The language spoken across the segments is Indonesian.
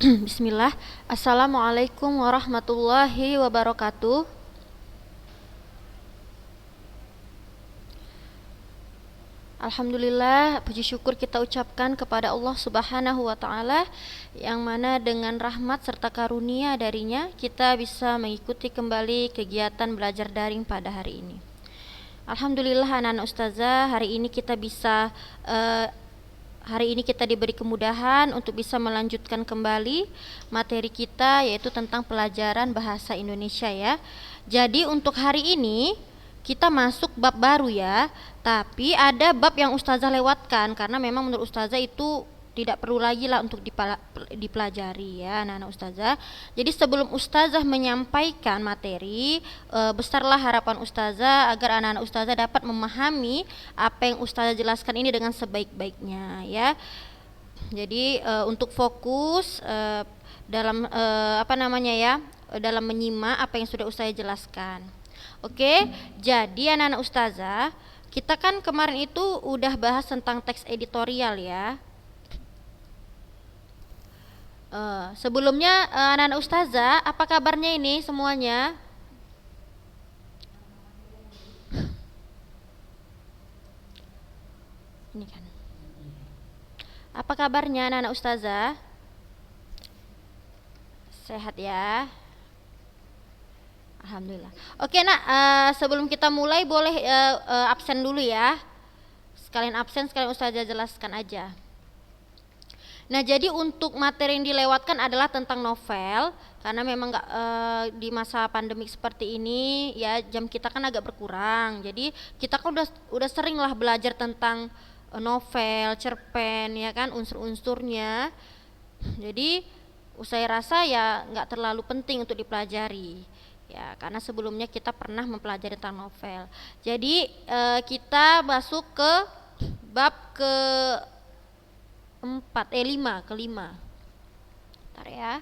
Bismillah. Assalamualaikum warahmatullahi wabarakatuh. Alhamdulillah, puji syukur kita ucapkan kepada Allah Subhanahu wa taala yang mana dengan rahmat serta karunia darinya kita bisa mengikuti kembali kegiatan belajar daring pada hari ini. Alhamdulillah anak-anak ustazah, hari ini kita diberi kemudahan untuk bisa melanjutkan kembali materi kita, yaitu tentang pelajaran bahasa Indonesia ya. Jadi untuk hari ini kita masuk bab baru ya, tapi ada bab yang ustazah lewatkan karena memang menurut ustazah itu tidak perlu lagi lah untuk dipelajari ya anak-anak ustazah. Jadi sebelum ustazah menyampaikan materi, besarlah harapan ustazah agar anak-anak ustazah dapat memahami apa yang ustazah jelaskan ini dengan sebaik-baiknya ya. Jadi untuk fokus dalam dalam menyimak apa yang sudah ustazah jelaskan. Oke, jadi anak-anak ustazah, kita kan kemarin itu udah bahas tentang teks editorial ya. Sebelumnya anak-anak ustazah, apa kabarnya ini semuanya? Ini kan. Apa kabarnya anak-anak ustazah? Sehat ya? Alhamdulillah. Oke nak, sebelum kita mulai boleh absen dulu ya. Sekalian absen, sekalian ustazah jelaskan aja. Nah, jadi untuk materi yang dilewatkan adalah tentang novel, karena memang di masa pandemik seperti ini ya jam kita kan agak berkurang. Jadi kita kan udah sering lah belajar tentang novel, cerpen ya kan, unsur-unsurnya. Jadi saya rasa ya nggak terlalu penting untuk dipelajari ya, karena sebelumnya kita pernah mempelajari tentang novel. Jadi kita masuk ke bab kelima. Bentar ya.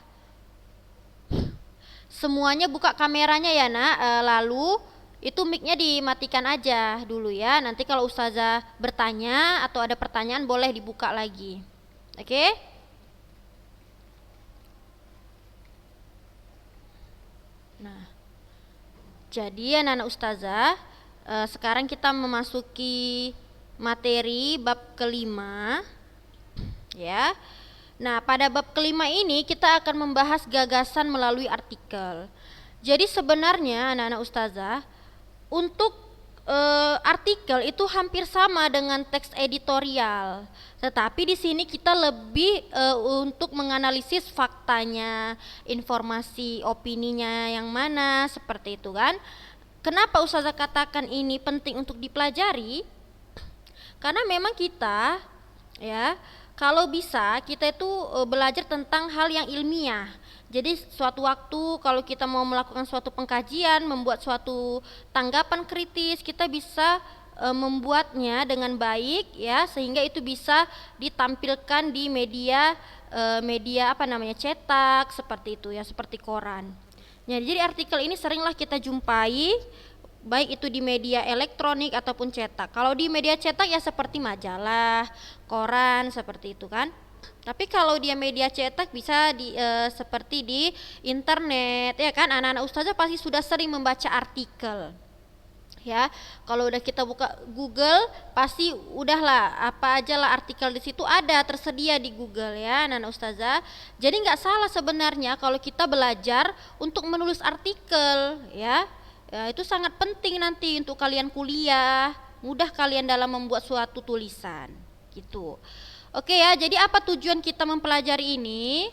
Semuanya buka kameranya ya nak, lalu itu mic-nya dimatikan aja dulu ya. Nanti kalau ustazah bertanya atau ada pertanyaan boleh dibuka lagi. Oke? Nah, jadi anak-anak ustazah, sekarang kita memasuki materi bab kelima ya. Nah, pada bab kelima ini kita akan membahas gagasan melalui artikel. Jadi sebenarnya anak-anak ustazah, untuk artikel itu hampir sama dengan teks editorial. Tetapi di sini kita lebih untuk menganalisis faktanya, informasi opininya yang mana, seperti itu kan. Kenapa ustazah katakan ini penting untuk dipelajari? Karena memang kita ya, kalau bisa kita itu belajar tentang hal yang ilmiah. Jadi suatu waktu kalau kita mau melakukan suatu pengkajian, membuat suatu tanggapan kritis, kita bisa membuatnya dengan baik ya, sehingga itu bisa ditampilkan di media cetak seperti itu ya, seperti koran. Ya, jadi artikel ini seringlah kita jumpai baik itu di media elektronik ataupun cetak. Kalau di media cetak ya seperti majalah, koran seperti itu kan. Tapi kalau dia media cetak bisa seperti di internet ya kan. Anak-anak ustazah pasti sudah sering membaca artikel. Ya, kalau udah kita buka Google pasti udahlah apa aja lah artikel di situ ada tersedia di Google ya anak-anak ustazah. Jadi nggak salah sebenarnya kalau kita belajar untuk menulis artikel ya. Ya, itu sangat penting nanti untuk kalian kuliah, mudah kalian dalam membuat suatu tulisan, gitu. Oke ya, jadi apa tujuan kita mempelajari ini?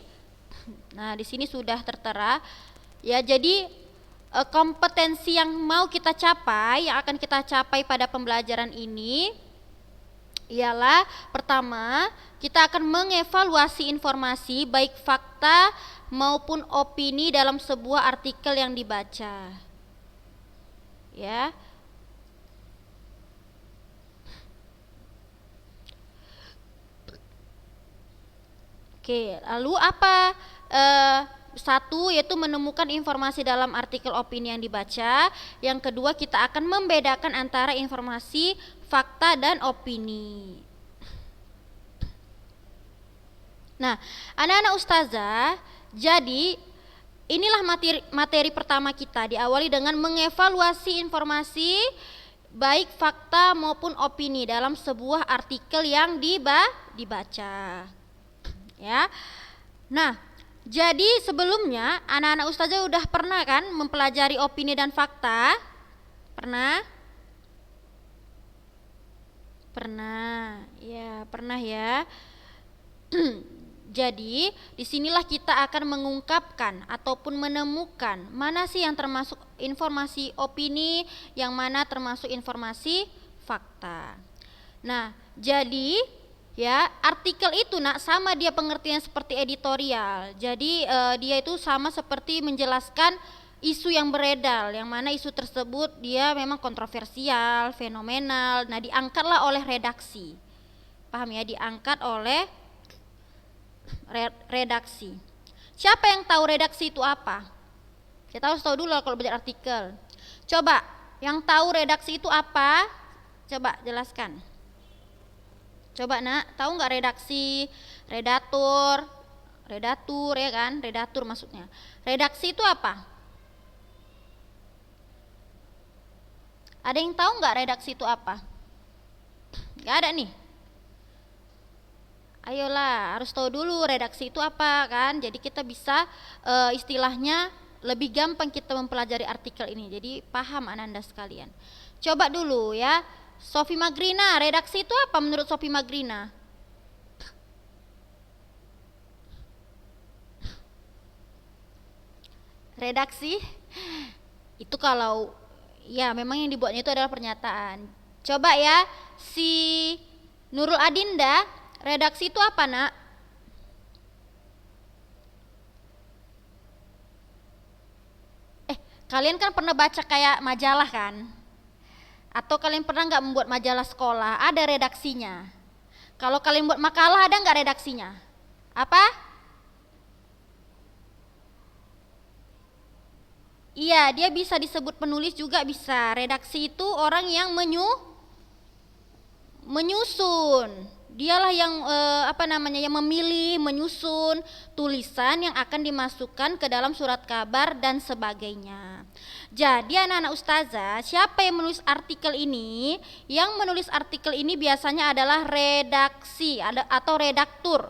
Nah, di sini sudah tertera. Ya, jadi kompetensi yang mau kita capai, yang akan kita capai pada pembelajaran ini ialah pertama, kita akan mengevaluasi informasi baik fakta maupun opini dalam sebuah artikel yang dibaca. Ya. Oke, lalu apa? Satu yaitu menemukan informasi dalam artikel opini yang dibaca. Yang kedua, kita akan membedakan antara informasi, fakta dan opini. Nah, anak-anak ustazah, jadi inilah materi pertama kita, diawali dengan mengevaluasi informasi baik fakta maupun opini dalam sebuah artikel yang dibaca. Ya. Nah, jadi sebelumnya anak-anak ustazah udah pernah kan mempelajari opini dan fakta? Pernah? Pernah. Ya, pernah ya. Jadi, disinilah kita akan mengungkapkan ataupun menemukan mana sih yang termasuk informasi opini, yang mana termasuk informasi fakta. Nah, jadi ya artikel itu sama dia pengertian seperti editorial. Jadi dia itu sama seperti menjelaskan isu yang beredar, yang mana isu tersebut dia memang kontroversial, fenomenal. Nah, diangkatlah oleh redaksi. Paham ya, diangkat oleh redaksi. Siapa yang tahu redaksi itu apa? Kita harus tahu dulu kalau belajar artikel. Coba, yang tahu redaksi itu apa? Coba jelaskan. Coba nak, tahu nggak redaksi, redatur ya kan? Redatur maksudnya. Redaksi itu apa? Ada yang tahu nggak redaksi itu apa? Nggak ada nih. Ayolah, harus tahu dulu redaksi itu apa kan. Jadi kita bisa istilahnya lebih gampang kita mempelajari artikel ini. Jadi paham Ananda sekalian. Coba dulu ya, Sofi Magrina, redaksi itu apa menurut Sofi Magrina? Redaksi itu kalau ya memang yang dibuatnya itu adalah pernyataan. Coba ya, si Nurul Adinda, redaksi itu apa nak? Kalian kan pernah baca kayak majalah kan? Atau kalian pernah nggak membuat majalah sekolah? Ada redaksinya. Kalau kalian buat makalah ada nggak redaksinya? Apa? Iya, dia bisa disebut penulis juga bisa. Redaksi itu orang yang menyusun. Dialah yang yang memilih, menyusun tulisan yang akan dimasukkan ke dalam surat kabar dan sebagainya. Jadi anak-anak ustazah, siapa yang menulis artikel ini? Yang menulis artikel ini biasanya adalah redaksi atau redaktur.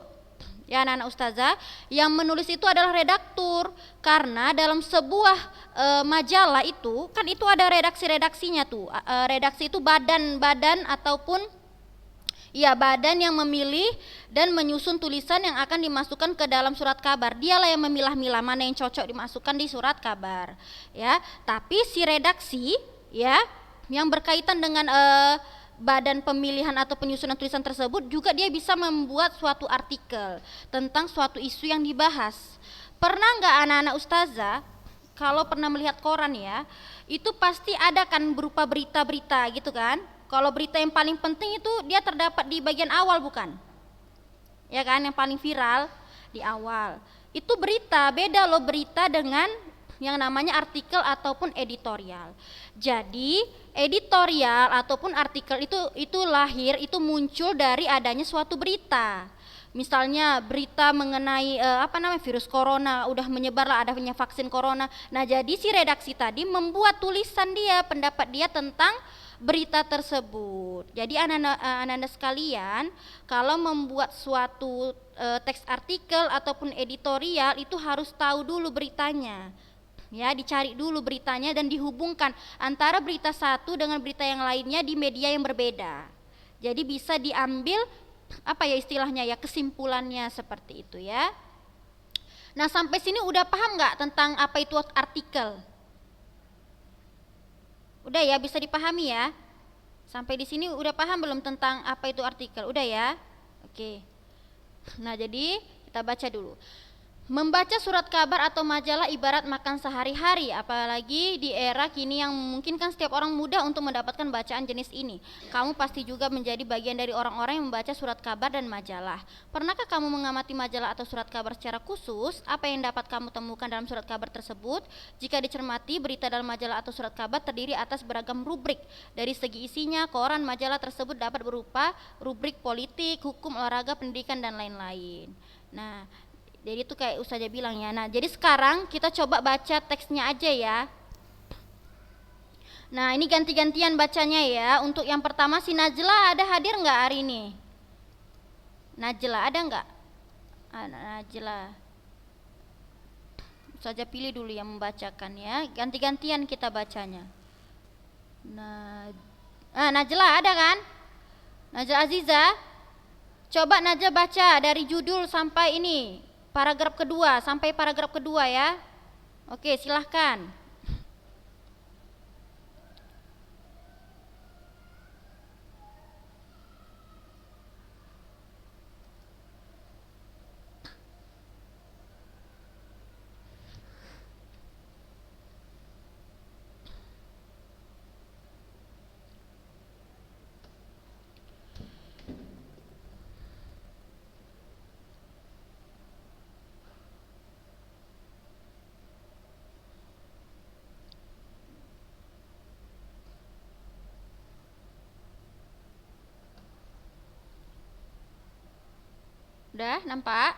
Ya anak-anak ustazah, yang menulis itu adalah redaktur, karena dalam sebuah majalah itu kan itu ada redaksi-redaksinya tuh. Redaksi itu badan ataupun ya badan yang memilih dan menyusun tulisan yang akan dimasukkan ke dalam surat kabar. Dialah yang memilah-milah mana yang cocok dimasukkan di surat kabar. Ya, tapi si redaksi ya yang berkaitan dengan badan pemilihan atau penyusunan tulisan tersebut juga dia bisa membuat suatu artikel tentang suatu isu yang dibahas. Pernah nggak anak-anak ustazah kalau pernah melihat koran ya, itu pasti ada kan berupa berita-berita gitu kan? Kalau berita yang paling penting itu dia terdapat di bagian awal bukan? Ya kan, yang paling viral di awal. Itu berita, beda loh berita dengan yang namanya artikel ataupun editorial. Jadi editorial ataupun artikel itu lahir, itu muncul dari adanya suatu berita. Misalnya berita mengenai virus corona udah menyebar lah, adanya vaksin corona. Nah, jadi si redaksi tadi membuat tulisan dia, pendapat dia tentang berita tersebut. Jadi anak-anak sekalian, kalau membuat suatu teks artikel ataupun editorial itu harus tahu dulu beritanya. Ya, dicari dulu beritanya dan dihubungkan antara berita satu dengan berita yang lainnya di media yang berbeda. Jadi bisa diambil istilahnya ya, kesimpulannya seperti itu ya. Nah, sampai sini udah paham nggak tentang apa itu artikel? Udah ya, bisa dipahami ya? Sampai di sini udah paham belum tentang apa itu artikel? Udah ya? Oke. Nah, jadi kita baca dulu. Membaca surat kabar atau majalah ibarat makan sehari-hari, apalagi di era kini yang memungkinkan setiap orang mudah untuk mendapatkan bacaan jenis ini. Kamu pasti juga menjadi bagian dari orang-orang yang membaca surat kabar dan majalah. Pernahkah kamu mengamati majalah atau surat kabar secara khusus? Apa yang dapat kamu temukan dalam surat kabar tersebut? Jika dicermati, berita dalam majalah atau surat kabar terdiri atas beragam rubrik. Dari segi isinya, koran majalah tersebut dapat berupa rubrik politik, hukum, olahraga, pendidikan, dan lain-lain. Nah, jadi itu kayak Ustazah bilang ya. Nah, jadi sekarang kita coba baca teksnya aja ya. Nah, ini ganti-gantian bacanya ya. Untuk yang pertama si Najla ada hadir nggak hari ini? Najla ada nggak? Najla. Saja pilih dulu yang membacakan ya. Ganti-gantian kita bacanya. Nah, Najla ada kan? Najla Aziza. Coba Najla baca dari judul sampai ini. Paragraf kedua sampai paragraf kedua ya. Oke, silahkan. Udah nampak?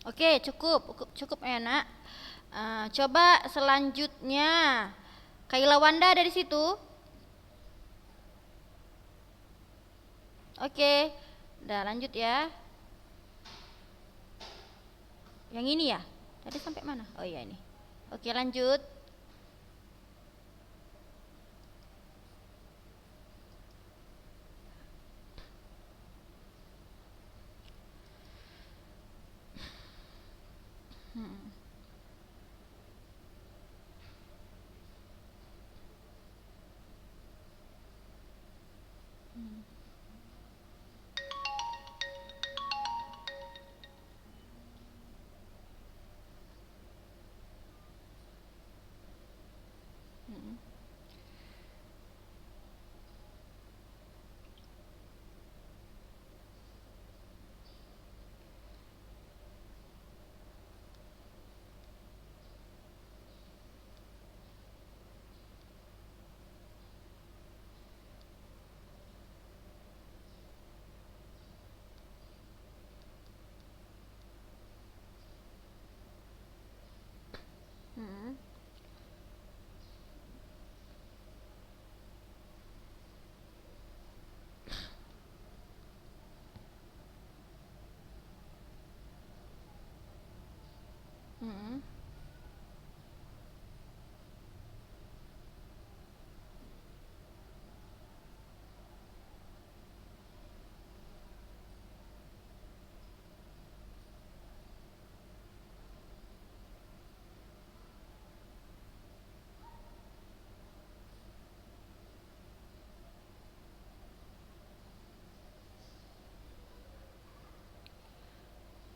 Oke, cukup ya nak. Coba selanjutnya, Kaila Wanda ada di situ. Oke, udah lanjut ya. Yang ini ya? Tadi sampai mana? Oh iya ini. Oke lanjut.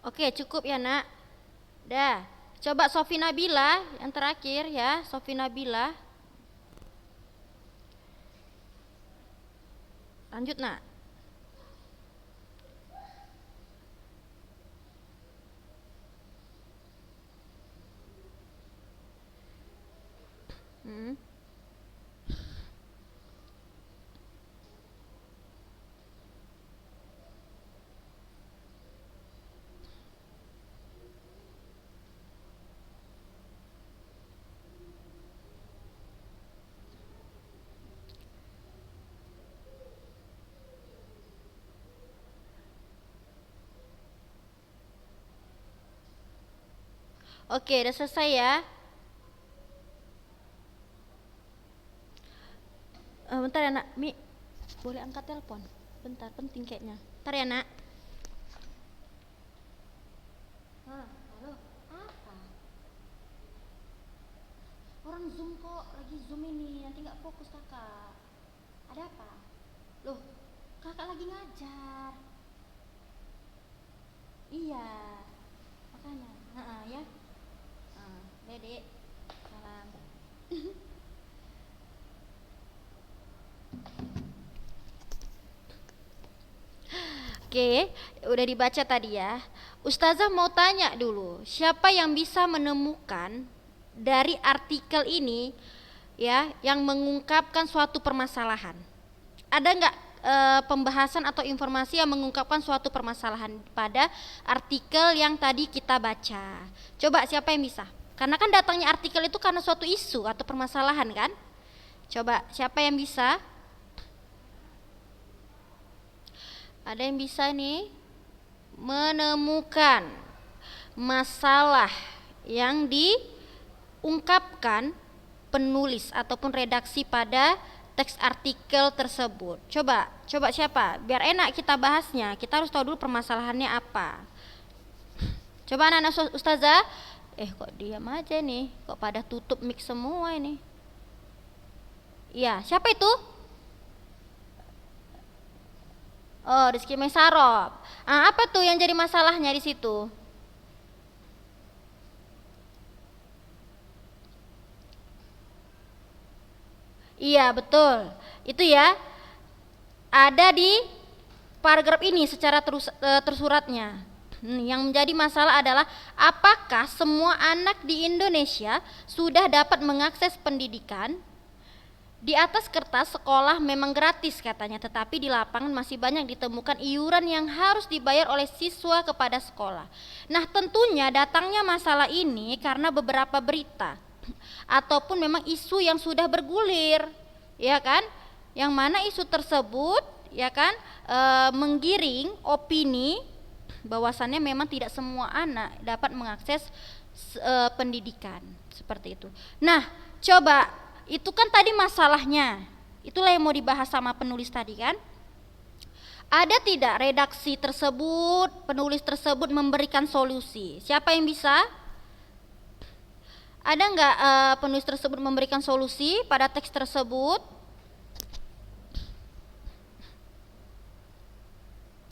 Oke cukup ya nak. Dah. Coba Sofi Nabila yang terakhir ya, Sofi Nabila. Lanjut nak. Oke, udah selesai ya. Bentar ya nak, Mi, boleh angkat telepon? Bentar, penting kayaknya. Bentar ya nak. Halo, apa? Orang Zoom kok, lagi Zoom ini, nanti nggak fokus kakak. Ada apa? Loh, kakak lagi ngajar. Iya, makanya. Ya. Dedek, salam. Oke, udah dibaca tadi ya. Ustazah mau tanya dulu, siapa yang bisa menemukan dari artikel ini ya yang mengungkapkan suatu permasalahan? Ada nggak pembahasan atau informasi yang mengungkapkan suatu permasalahan pada artikel yang tadi kita baca? Coba siapa yang bisa? Karena kan datangnya artikel itu karena suatu isu atau permasalahan kan? Coba siapa yang bisa? Ada yang bisa nih menemukan masalah yang diungkapkan penulis ataupun redaksi pada teks artikel tersebut. Coba siapa? Biar enak kita bahasnya, kita harus tahu dulu permasalahannya apa. Coba anak-anak ustazah. Kok diam aja nih? Kok pada tutup mic semua ini? Iya, siapa itu? Oh, Rizky Mesarob. Apa tuh yang jadi masalahnya di situ? Iya, betul. Itu ya. Ada di paragraf ini secara tersuratnya. Yang menjadi masalah adalah apakah semua anak di Indonesia sudah dapat mengakses pendidikan? Di atas kertas sekolah memang gratis katanya, tetapi di lapangan masih banyak ditemukan iuran yang harus dibayar oleh siswa kepada sekolah. Nah, tentunya datangnya masalah ini karena beberapa berita ataupun memang isu yang sudah bergulir, ya kan? Yang mana isu tersebut, ya kan, menggiring opini bahwasannya memang tidak semua anak dapat mengakses pendidikan seperti itu. Nah, coba itu kan tadi masalahnya, itulah yang mau dibahas sama penulis tadi kan. Ada tidak redaksi tersebut, penulis tersebut memberikan solusi? Siapa yang bisa? Ada nggak penulis tersebut memberikan solusi pada teks tersebut?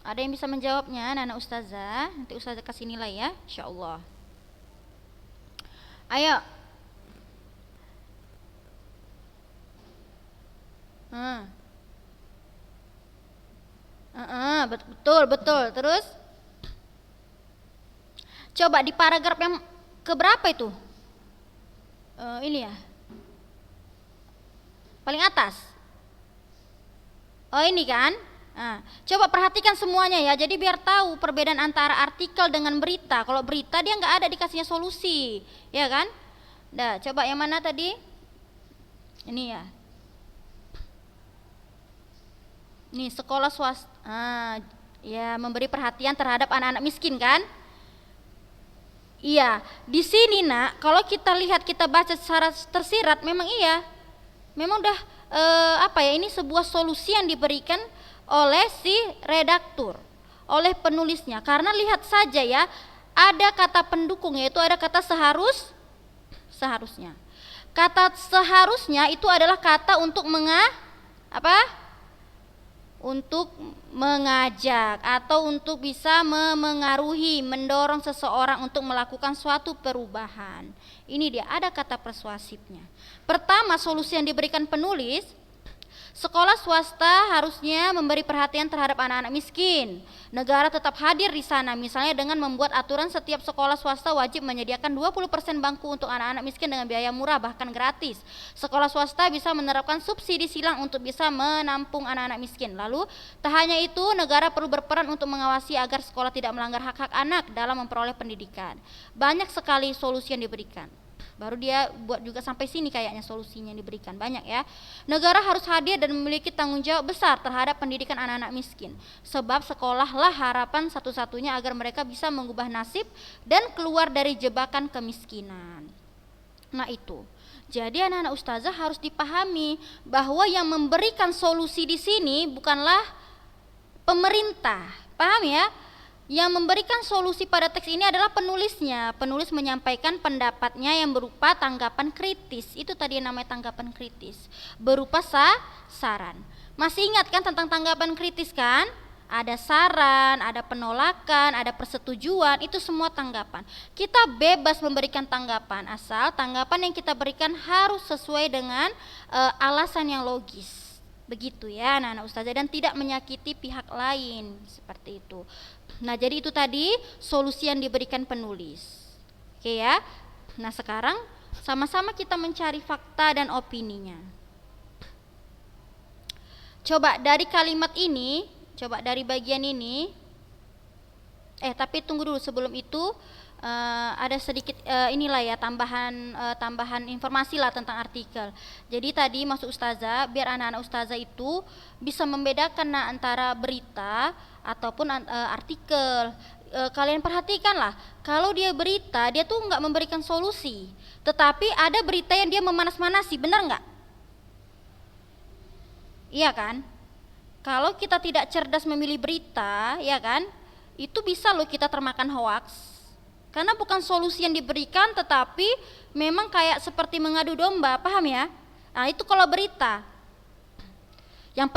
Ada yang bisa menjawabnya, anak ustazah? Nanti ustazah kasih nilai ya, insyaallah. Ayo. Betul. Terus coba di paragraf yang keberapa itu? Ini ya, paling atas. Oh ini kan? Coba perhatikan semuanya ya. Jadi biar tahu perbedaan antara artikel dengan berita. Kalau berita dia nggak ada dikasihnya solusi, ya kan? Nah, coba yang mana tadi? Ini ya. Nih sekolah swasta, ya memberi perhatian terhadap anak-anak miskin kan? Iya, di sini nak, kalau kita lihat kita baca secara tersirat, memang iya, memang udah ini sebuah solusi yang diberikan oleh si redaktur, oleh penulisnya. Karena lihat saja ya, ada kata pendukung yaitu ada kata seharusnya. Kata seharusnya itu adalah kata untuk untuk mengajak atau untuk bisa memengaruhi, mendorong seseorang untuk melakukan suatu perubahan. Ini dia, ada kata persuasifnya. Pertama, solusi yang diberikan penulis, sekolah swasta harusnya memberi perhatian terhadap anak-anak miskin. Negara tetap hadir di sana, misalnya dengan membuat aturan setiap sekolah swasta wajib menyediakan 20% bangku untuk anak-anak miskin dengan biaya murah bahkan gratis. Sekolah swasta bisa menerapkan subsidi silang untuk bisa menampung anak-anak miskin. Lalu, tak hanya itu, negara perlu berperan untuk mengawasi agar sekolah tidak melanggar hak-hak anak dalam memperoleh pendidikan. Banyak sekali solusi yang diberikan. Baru dia buat juga sampai sini kayaknya solusinya yang diberikan banyak ya. Negara harus hadir dan memiliki tanggung jawab besar terhadap pendidikan anak-anak miskin. Sebab sekolahlah harapan satu-satunya agar mereka bisa mengubah nasib dan keluar dari jebakan kemiskinan. Nah itu. Jadi anak-anak ustazah harus dipahami bahwa yang memberikan solusi di sini bukanlah pemerintah. Paham ya? Yang memberikan solusi pada teks ini adalah penulisnya. Penulis menyampaikan pendapatnya yang berupa tanggapan kritis. Itu tadi yang namanya tanggapan kritis. Berupa saran. Masih ingat kan tentang tanggapan kritis kan? Ada saran, ada penolakan, ada persetujuan, itu semua tanggapan. Kita bebas memberikan tanggapan, asal tanggapan yang kita berikan harus sesuai dengan alasan yang logis. Begitu ya anak-anak ustazah, dan tidak menyakiti pihak lain, seperti itu. Nah jadi itu tadi solusi yang diberikan penulis. Oke ya. Nah sekarang sama-sama kita mencari fakta dan opininya. Coba dari kalimat ini, coba dari bagian ini. Tapi tunggu dulu, sebelum itu ada sedikit inilah ya tambahan informasi lah tentang artikel. Jadi tadi maksud ustazah biar anak-anak ustazah itu bisa membedakan antara berita ataupun artikel. Kalian perhatikanlah, kalau dia berita dia tuh nggak memberikan solusi, tetapi ada berita yang dia memanas-manasi, benar nggak? Iya kan? Kalau kita tidak cerdas memilih berita, ya kan, itu bisa loh kita termakan hoaks. Karena bukan solusi yang diberikan, tetapi memang kayak seperti mengadu domba, paham ya? Nah itu kalau berita. Yang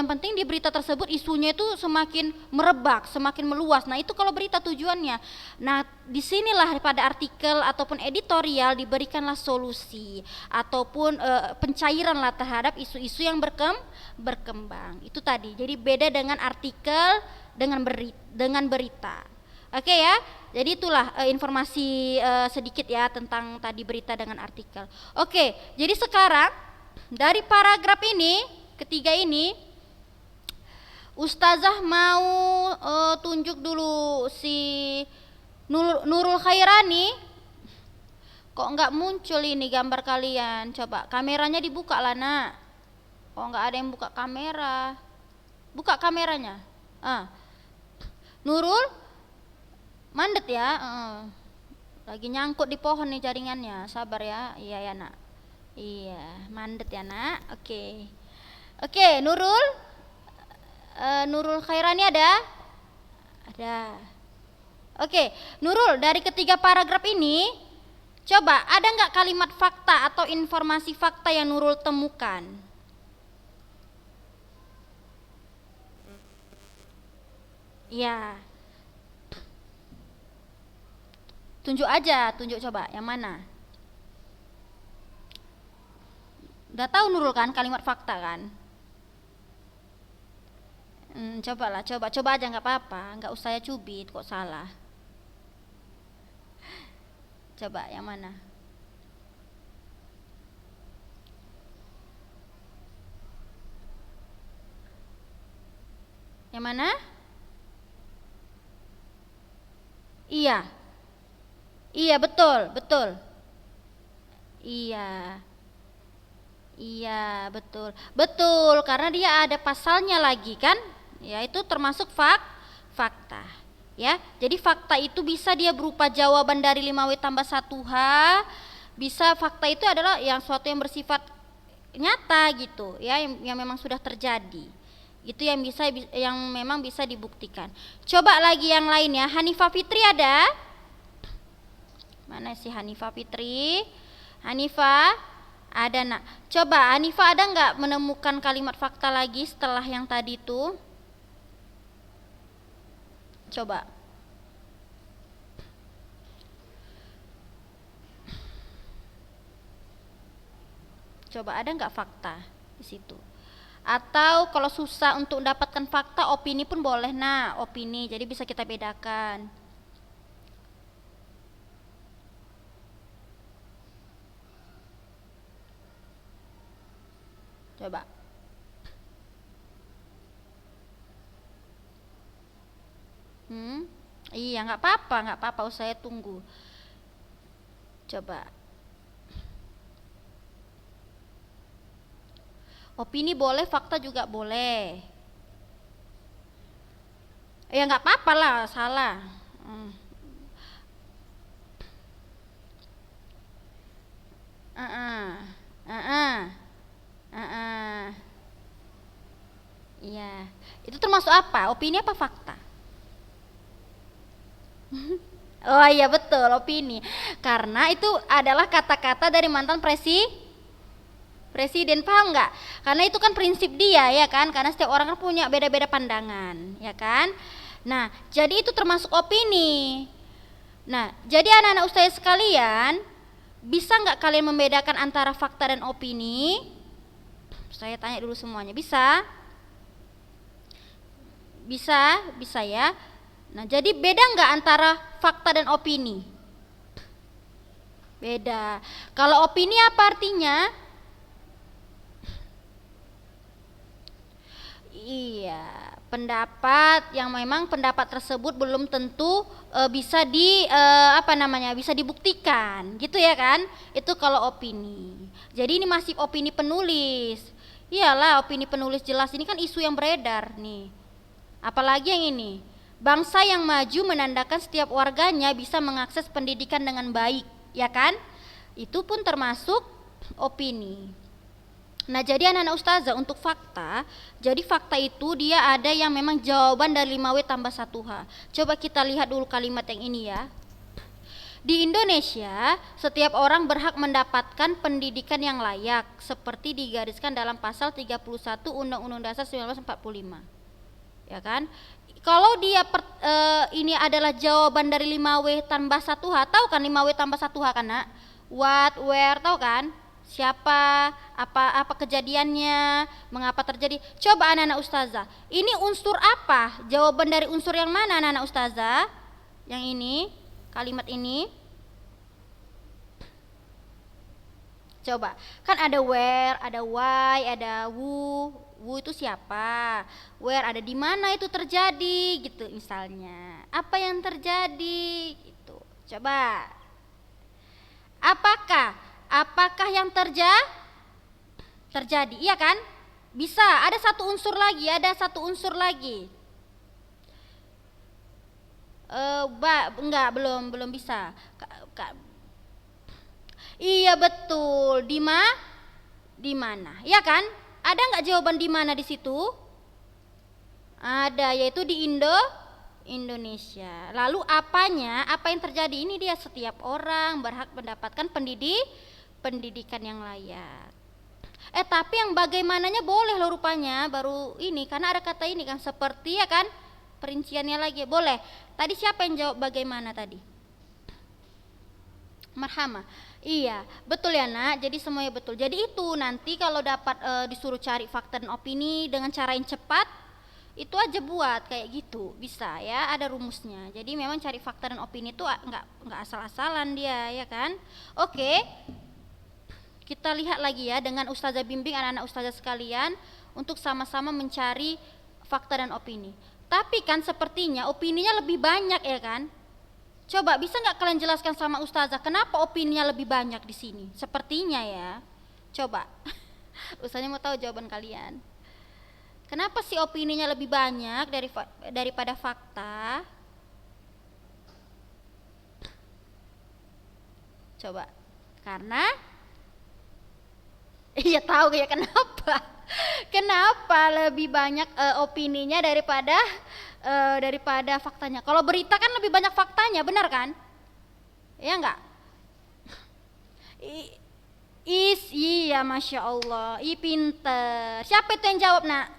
penting di berita tersebut isunya itu semakin merebak, semakin meluas. Nah itu kalau berita tujuannya. Nah disinilah pada artikel ataupun editorial diberikanlah solusi ataupun pencairan lah terhadap isu-isu yang berkembang. Itu tadi. Jadi beda dengan artikel dengan berita. Oke ya, jadi itulah informasi sedikit ya tentang tadi berita dengan artikel. Oke, jadi sekarang dari paragraf ini, ketiga ini, ustazah mau tunjuk dulu si Nurul Khairani. Kok nggak muncul ini gambar kalian? Coba kameranya dibuka lah nak. Kok nggak ada yang buka kamera? Buka kameranya. Nurul. Mandet ya, lagi nyangkut di pohon nih jaringannya, sabar ya, iya ya nak, iya mandet ya nak, oke, Nurul Khairani ada, oke, Nurul dari ketiga paragraf ini, coba ada nggak kalimat fakta atau informasi fakta yang Nurul temukan? Iya. Tunjuk coba yang mana? Udah tahu Nurul kan kalimat fakta kan? Coba aja nggak apa-apa, nggak usah ya cubit kok salah. Coba yang mana? Yang mana? Iya betul. Iya betul karena dia ada pasalnya lagi kan, ya itu termasuk fakta ya. Jadi fakta itu bisa dia berupa jawaban dari 5W tambah 1H, bisa fakta itu adalah yang suatu yang bersifat nyata gitu ya, yang memang sudah terjadi, itu yang memang bisa dibuktikan. Coba lagi yang lain ya. Hanifah Fitri ada? Mana sih Hanifah Fitri? Hanifah ada nak. Coba Hanifah ada nggak menemukan kalimat fakta lagi setelah yang tadi itu? Coba. Coba ada nggak fakta di situ? Atau kalau susah untuk mendapatkan fakta, opini pun boleh nah, opini. Jadi bisa kita bedakan. Coba. Iya nggak apa-apa, saya tunggu. Coba. Opini boleh, fakta juga boleh. Ya nggak apa-apa lah, salah. Hmm. Uh-uh. Uh-uh. Uh-uh. Iya. Itu termasuk apa? Opini apa fakta? Oh iya betul, opini. Karena itu adalah kata-kata dari mantan presiden, paham nggak? Karena itu kan prinsip dia ya kan, karena setiap orang kan punya beda-beda pandangan ya kan. Nah jadi itu termasuk opini. Nah jadi anak-anak ustaz sekalian, bisa nggak kalian membedakan antara fakta dan opini? Saya tanya dulu semuanya, bisa? Bisa ya. Nah jadi beda nggak antara fakta dan opini? Beda. Kalau opini apa artinya? Iya, pendapat yang memang pendapat tersebut belum tentu bisa bisa dibuktikan, gitu ya kan? Itu kalau opini. Jadi ini masih opini penulis. Iyalah, opini penulis jelas ini kan isu yang beredar nih. Apalagi yang ini. Bangsa yang maju menandakan setiap warganya bisa mengakses pendidikan dengan baik, ya kan? Itu pun termasuk opini. Nah jadi anak-anak ustazah untuk fakta, jadi fakta itu dia ada yang memang jawaban dari 5W tambah 1H. Coba kita lihat dulu kalimat yang ini ya. Di Indonesia, setiap orang berhak mendapatkan pendidikan yang layak seperti digariskan dalam pasal 31 Undang-Undang Dasar 1945. Ya kan? Kalau dia ini adalah jawaban dari 5W tambah 1H, tahu kan 5W tambah 1H kan nak? What, where, tahu kan? Siapa, apa kejadiannya, mengapa terjadi. Coba anak-anak ustazah, ini unsur apa? Jawaban dari unsur yang mana anak-anak ustazah? Yang ini, kalimat ini. Coba, kan ada where, ada why, ada who. Who itu siapa? Where ada di mana itu terjadi gitu misalnya. Apa yang terjadi gitu. Coba. Apakah yang terjadi? Iya kan? Bisa. Ada satu unsur lagi. Enggak, belum bisa. Iya betul. Di mana? Iya kan? Ada nggak jawaban di mana di situ? Ada, yaitu di Indonesia. Lalu apa yang terjadi? Ini dia, setiap orang berhak mendapatkan pendidikan yang layak. Tapi yang bagaimananya boleh loh rupanya, baru ini karena ada kata ini kan, seperti ya kan, perinciannya lagi boleh. Tadi siapa yang jawab bagaimana tadi? Marhama. Iya, betul ya nak. Jadi semuanya betul. Jadi itu nanti kalau dapat disuruh cari fakta dan opini dengan cara yang cepat, itu aja buat kayak gitu, bisa ya. Ada rumusnya. Jadi memang cari fakta dan opini itu nggak asal-asalan dia, ya kan? Oke. Kita lihat lagi ya dengan Ustazah bimbing anak-anak Ustazah sekalian untuk sama-sama mencari fakta dan opini. Tapi kan sepertinya opininya lebih banyak ya kan? Coba bisa nggak kalian jelaskan sama Ustazah kenapa opininya lebih banyak di sini? Sepertinya ya. Coba. Ustazah mau tahu jawaban kalian. Kenapa sih opininya lebih banyak daripada fakta? Coba. Karena iya tahu ya kenapa? Kenapa lebih banyak opininya daripada faktanya? Kalau berita kan lebih banyak faktanya, benar kan? Ya enggak? Iya, masya Allah, pinter. Siapa itu yang jawab nak?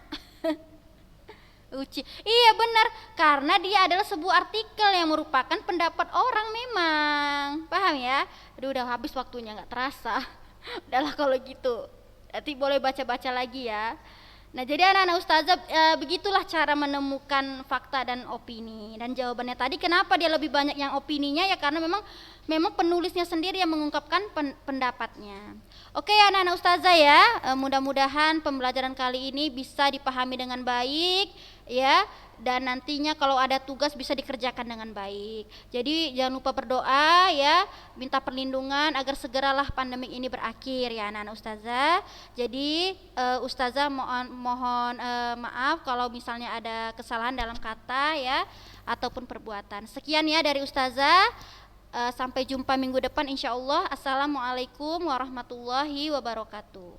Uci. Iya benar, karena dia adalah sebuah artikel yang merupakan pendapat orang memang, paham ya? Aduh, udah habis waktunya nggak terasa. Udahlah kalau gitu, nanti boleh baca-baca lagi ya. Nah jadi anak-anak ustazah begitulah cara menemukan fakta dan opini. Dan jawabannya tadi kenapa dia lebih banyak yang opininya ya karena memang penulisnya sendiri yang mengungkapkan pendapatnya. Oke anak-anak ustazah ya, mudah-mudahan pembelajaran kali ini bisa dipahami dengan baik ya. dan nantinya kalau ada tugas bisa dikerjakan dengan baik. Jadi jangan lupa berdoa ya, minta perlindungan agar segeralah pandemi ini berakhir ya anak-anak ustazah. Jadi ustazah mohon maaf kalau misalnya ada kesalahan dalam kata ya ataupun perbuatan. Sekian ya dari ustazah. Sampai jumpa minggu depan insya Allah. Assalamualaikum warahmatullahi wabarakatuh.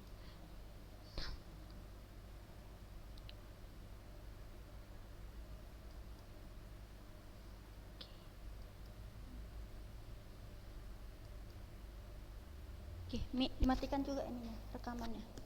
Oke, dimatikan juga ini rekamannya.